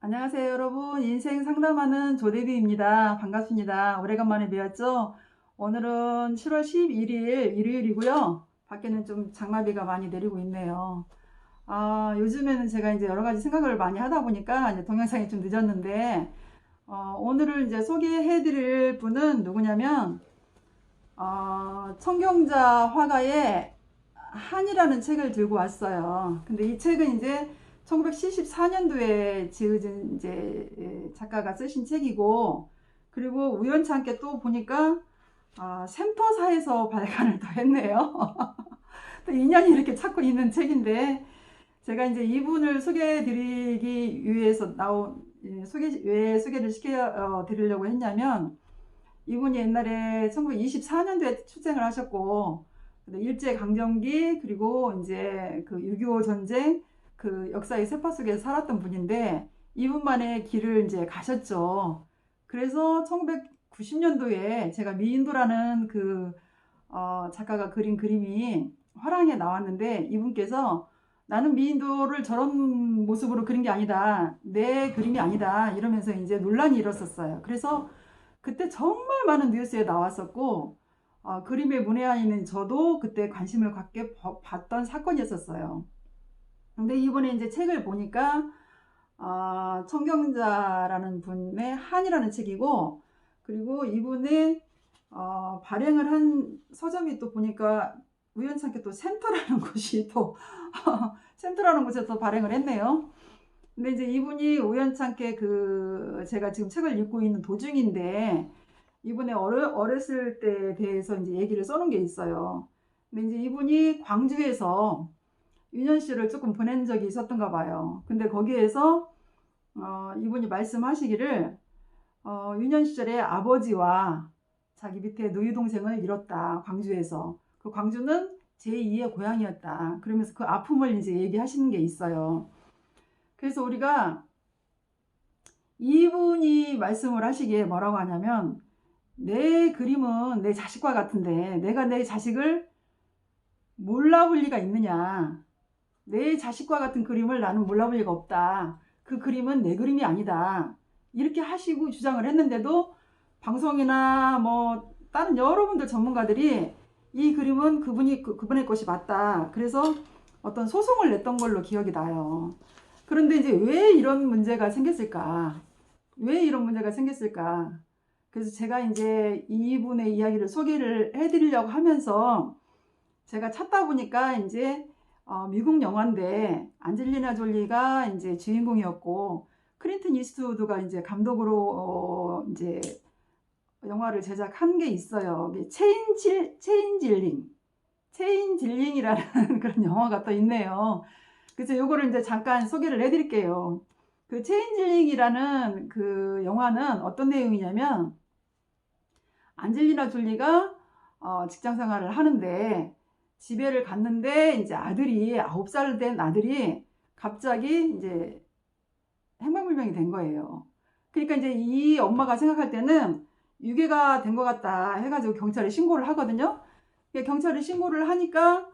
안녕하세요, 여러분. 인생 상담하는 조대비입니다. 반갑습니다. 오래간만에 뵈었죠? 오늘은 7월 11일 일요일이고요. 밖에는 좀 장마비가 많이 내리고 있네요. 요즘에는 제가 이제 여러 가지 생각을 많이 하다 보니까 이제 동영상이 좀 늦었는데, 오늘을 이제 소개해 드릴 분은 누구냐면, 청경자 화가의 한이라는 책을 들고 왔어요. 근데 이 책은 이제 1974년도에 지어진 이제 작가가 쓰신 책이고, 그리고 우연찮게 또 보니까 샘터사에서 발간을 또 했네요. 또 인연이 이렇게 찾고 있는 책인데, 제가 이제 이분을 소개해 드리기 위해서 왜 소개를 시켜 드리려고 했냐면, 이분이 옛날에 1924년도에 출생을 하셨고, 일제강점기, 그리고 이제 그 6.25 전쟁, 그 역사의 세파 속에 살았던 분인데, 이분만의 길을 이제 가셨죠. 그래서 1990년도에 제가 미인도라는 작가가 그린 그림이 화랑에 나왔는데, 이분께서 나는 미인도를 저런 모습으로 그린 게 아니다. 내 그림이 아니다. 이러면서 이제 논란이 일었었어요. 그래서 그때 정말 많은 뉴스에 나왔었고, 그림의 문외한인 저도 그때 관심을 갖게 봤던 사건이었었어요. 근데 이번에 이제 책을 보니까 청경자라는 분의 한이라는 책이고, 그리고 이분의 발행을 한 서점이 또 보니까 우연찮게 또 센터라는 곳이 또 센터라는 곳에서 발행을 했네요. 근데 이제 이분이 우연찮게 제가 지금 책을 읽고 있는 도중인데, 이분의 어렸을 때에 대해서 이제 얘기를 써놓은 게 있어요. 근데 이제 이분이 광주에서 윤현 씨를 조금 보낸 적이 있었던가 봐요. 근데 거기에서 이분이 말씀하시기를 유년 시절에 아버지와 자기 밑에 누이 동생을 잃었다. 광주에서. 그 광주는 제2의 고향이었다. 그러면서 그 아픔을 이제 얘기하시는 게 있어요. 그래서 우리가 이분이 말씀을 하시기에 뭐라고 하냐면, 내 그림은 내 자식과 같은데 내가 내 자식을 몰라볼 리가 있느냐. 내 자식과 같은 그림을 나는 몰라볼 리가 없다. 그 그림은 내 그림이 아니다. 이렇게 하시고 주장을 했는데도 방송이나 뭐 다른 여러분들 전문가들이 이 그림은 그분의 것이 맞다. 그래서 어떤 소송을 냈던 걸로 기억이 나요. 그런데 이제 왜 이런 문제가 생겼을까? 왜 이런 문제가 생겼을까? 그래서 제가 이제 이분의 이야기를 소개를 해드리려고 하면서 제가 찾다 보니까 이제 미국 영화인데 안젤리나 졸리가 이제 주인공이었고, 클린튼 이스트우드가 이제 감독으로 이제 영화를 제작한 게 있어요. 체인질링이라는 그런 영화가 또 있네요. 그래서 요거를 이제 잠깐 소개를 해드릴게요. 그 체인질링이라는 그 영화는 어떤 내용이냐면, 안젤리나 졸리가 직장 생활을 하는데 집에를 갔는데 이제 아들이 9살 된 아들이 갑자기 이제 행방불명이 된 거예요. 그러니까 이제 이 엄마가 생각할 때는 유괴가 된 것 같다 해가지고 경찰에 신고를 하거든요. 경찰에 신고를 하니까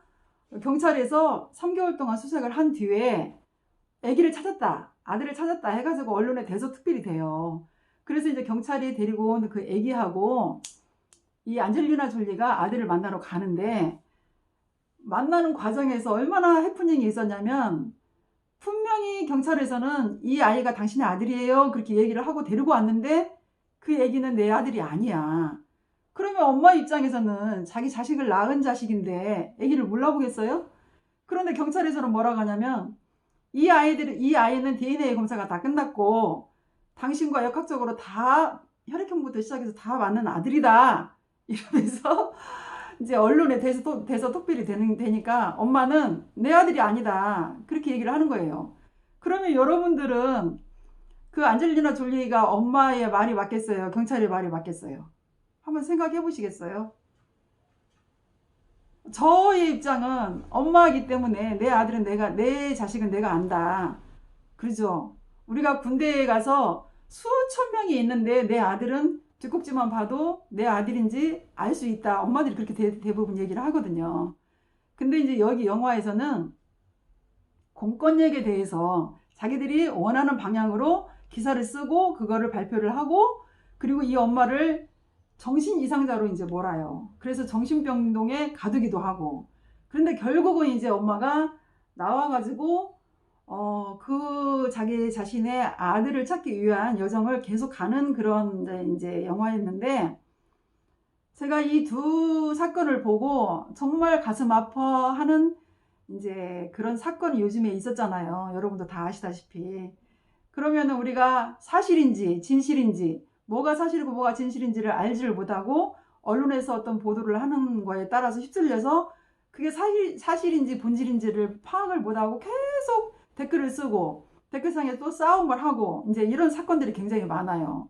경찰에서 3개월 동안 수색을 한 뒤에 아기를 찾았다, 아들을 찾았다 해가지고 언론에 대서특필이 돼요. 그래서 이제 경찰이 데리고 온 그 아기하고 이 안젤리나 졸리가 아들을 만나러 가는데, 만나는 과정에서 얼마나 해프닝이 있었냐면, 분명히 경찰에서는 이 아이가 당신의 아들이에요 그렇게 얘기를 하고 데리고 왔는데, 그 아기는 내 아들이 아니야. 그러면 엄마 입장에서는 자기 자식을 낳은 자식인데 아기를 몰라보겠어요? 그런데 경찰에서는 뭐라고 하냐면, 이 아이는 DNA 검사가 다 끝났고 당신과 역학적으로 다 혈액형부터 시작해서 다 맞는 아들이다 이러면서 이제 언론에 대서특필이 되니까 엄마는 내 아들이 아니다 그렇게 얘기를 하는 거예요. 그러면 여러분들은 그 안젤리나 졸리가 엄마의 말이 맞겠어요? 경찰의 말이 맞겠어요? 한번 생각해 보시겠어요? 저의 입장은 엄마이기 때문에 내 자식은 내가 안다. 그러죠? 우리가 군대에 가서 수천 명이 있는데 내 아들은 뒷꼭지만 봐도 내 아들인지 알 수 있다. 엄마들이 그렇게 대부분 얘기를 하거든요. 근데 이제 여기 영화에서는 공권력에 대해서 자기들이 원하는 방향으로 기사를 쓰고 그거를 발표를 하고 그리고 이 엄마를 정신 이상자로 이제 몰아요. 그래서 정신병동에 가두기도 하고. 그런데 결국은 이제 엄마가 나와가지고 그 자기 자신의 아들을 찾기 위한 여정을 계속 가는 그런 이제 영화였는데, 제가 이 두 사건을 보고 정말 가슴 아파하는 이제 그런 사건이 요즘에 있었잖아요. 여러분도 다 아시다시피. 그러면은 우리가 사실인지 진실인지, 뭐가 사실이고 뭐가 진실인지를 알지를 못하고 언론에서 어떤 보도를 하는 거에 따라서 휩쓸려서 그게 사실인지 본질인지를 파악을 못하고 계속 댓글을 쓰고 댓글상에 또 싸움을 하고 이제 이런 사건들이 굉장히 많아요.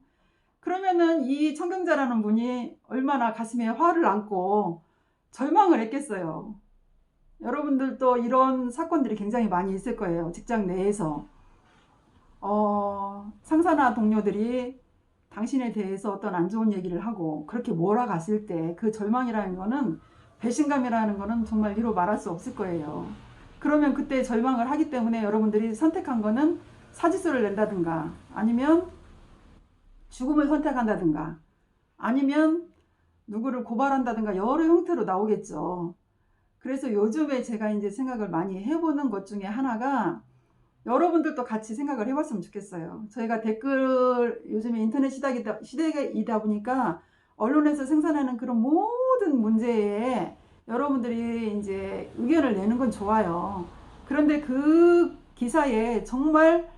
그러면은 이 청경자라는 분이 얼마나 가슴에 화를 안고 절망을 했겠어요. 여러분들도 이런 사건들이 굉장히 많이 있을 거예요. 직장 내에서 상사나 동료들이 당신에 대해서 어떤 안 좋은 얘기를 하고 그렇게 몰아갔을 때 그 절망이라는 거는, 배신감이라는 거는 정말 이루 말할 수 없을 거예요. 그러면 그때 절망을 하기 때문에 여러분들이 선택한 거는 사직서를 낸다든가, 아니면 죽음을 선택한다든가, 아니면 누구를 고발한다든가 여러 형태로 나오겠죠. 그래서 요즘에 제가 이제 생각을 많이 해보는 것 중에 하나가, 여러분들도 같이 생각을 해봤으면 좋겠어요. 저희가 댓글, 요즘에 인터넷 시대이다 보니까 언론에서 생산하는 그런 모든 문제에 여러분들이 이제 의견을 내는 건 좋아요. 그런데 그 기사에 정말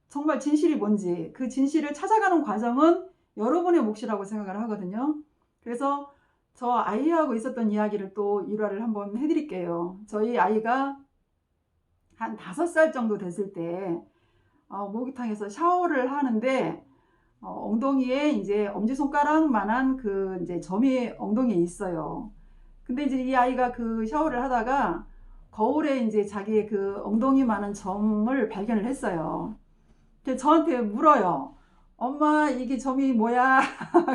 정말 진실이 뭔지, 그 진실을 찾아가는 과정은 여러분의 몫이라고 생각을 하거든요. 그래서 저 아이하고 있었던 이야기를 또 일화를 한번 해드릴게요. 저희 아이가 한 5살 정도 됐을 때 목욕탕에서 샤워를 하는데 엉덩이에 이제 엄지손가락만한 그 이제 점이 엉덩이에 있어요. 근데 이제 이 아이가 그 샤워를 하다가 거울에 이제 자기의 그 엉덩이만한 점을 발견을 했어요. 그래서 저한테 물어요. 엄마, 이게 점이 뭐야?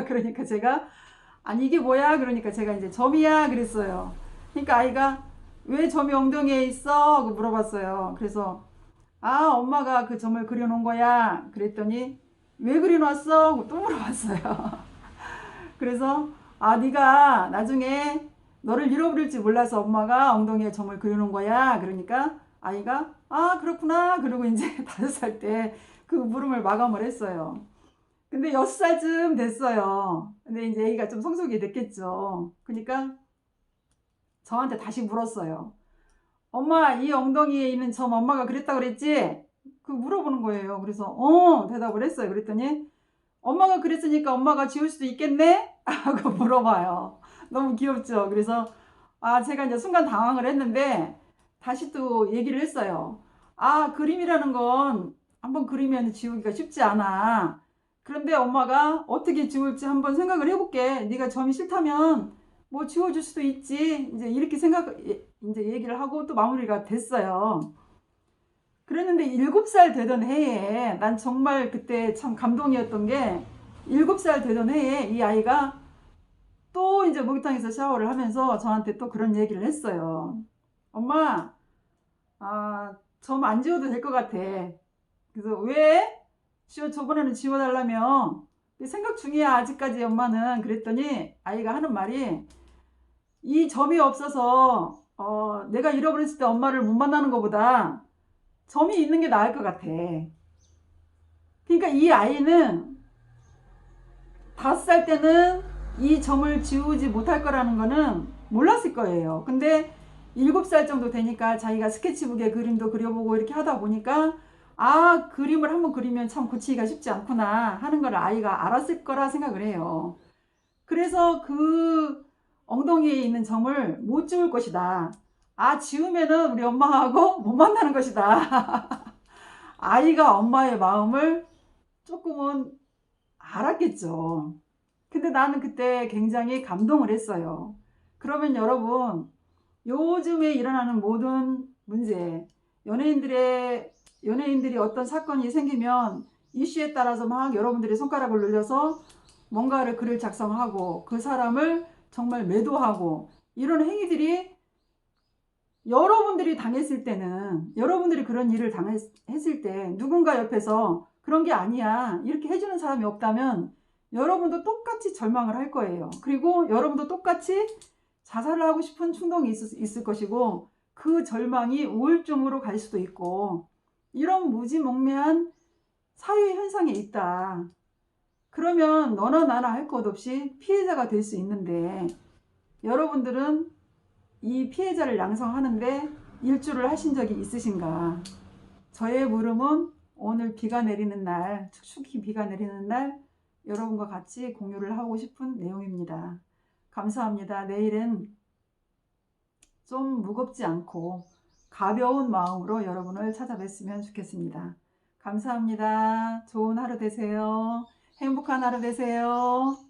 그러니까 제가, 아니 이게 뭐야? 그러니까 제가 이제 점이야 그랬어요. 그러니까 아이가 왜 점이 엉덩이에 있어? 하고 물어봤어요. 그래서 엄마가 그 점을 그려놓은 거야 그랬더니, 왜 그려놨어? 하고 또 물어봤어요. 그래서 네가 나중에 너를 잃어버릴지 몰라서 엄마가 엉덩이에 점을 그려놓은 거야. 그러니까 아이가 그렇구나 그러고 이제 5살 때 그 물음을 마감을 했어요. 근데 6살쯤 됐어요. 근데 이제 애기가 좀 성숙이 됐겠죠. 그러니까 저한테 다시 물었어요. 엄마, 이 엉덩이에 있는 점 엄마가 그랬다 그랬지? 그 물어보는 거예요. 그래서 대답을 했어요. 그랬더니 엄마가 그랬으니까 엄마가 지울 수도 있겠네? 하고 물어봐요. 너무 귀엽죠? 그래서 제가 이제 순간 당황을 했는데 다시 또 얘기를 했어요. 그림이라는 건 한번 그리면 지우기가 쉽지 않아. 그런데 엄마가 어떻게 지울지 한번 생각을 해볼게. 네가 점이 싫다면 뭐 지워줄 수도 있지. 이제 이렇게 이제 얘기를 하고 또 마무리가 됐어요. 그랬는데 7살 되던 해에, 난 정말 그때 참 감동이었던 게, 7살 되던 해에 이 아이가 또 이제 목욕탕에서 샤워를 하면서 저한테 또 그런 얘기를 했어요. 엄마, 점 안 지워도 될 것 같아. 그래서 왜? 저번에는 지워달라며. 생각 중이야 아직까지 엄마는. 그랬더니 아이가 하는 말이, 이 점이 없어서 내가 잃어버렸을 때 엄마를 못 만나는 것보다 점이 있는 게 나을 것 같아. 그러니까 이 아이는 5살 때는 이 점을 지우지 못할 거라는 거는 몰랐을 거예요. 근데 7살 정도 되니까 자기가 스케치북에 그림도 그려보고 이렇게 하다 보니까 그림을 한번 그리면 참 고치기가 쉽지 않구나 하는 걸 아이가 알았을 거라 생각을 해요. 그래서 그 엉덩이에 있는 점을 못 지울 것이다. 지우면은 우리 엄마하고 못 만나는 것이다. 아이가 엄마의 마음을 조금은 알았겠죠. 근데 나는 그때 굉장히 감동을 했어요. 그러면 여러분, 요즘에 일어나는 모든 문제, 연예인들이 어떤 사건이 생기면 이슈에 따라서 막 여러분들이 손가락을 늘려서 뭔가를 글을 작성하고 그 사람을 정말 매도하고, 이런 행위들이 여러분들이 당했을 때는, 여러분들이 그런 일을 당했을 때 누군가 옆에서 그런 게 아니야 이렇게 해주는 사람이 없다면 여러분도 똑같이 절망을 할 거예요. 그리고 여러분도 똑같이 자살을 하고 싶은 충동이 있을 것이고, 그 절망이 우울증으로 갈 수도 있고, 이런 무지몽매한 사회 현상에 있다. 그러면 너나 나나 할 것 없이 피해자가 될 수 있는데, 여러분들은 이 피해자를 양성하는데 일조를 하신 적이 있으신가? 저의 물음은 오늘 비가 내리는 날, 축축히 비가 내리는 날 여러분과 같이 공유를 하고 싶은 내용입니다. 감사합니다. 내일은 좀 무겁지 않고 가벼운 마음으로 여러분을 찾아뵀으면 좋겠습니다. 감사합니다. 좋은 하루 되세요. 행복한 하루 되세요.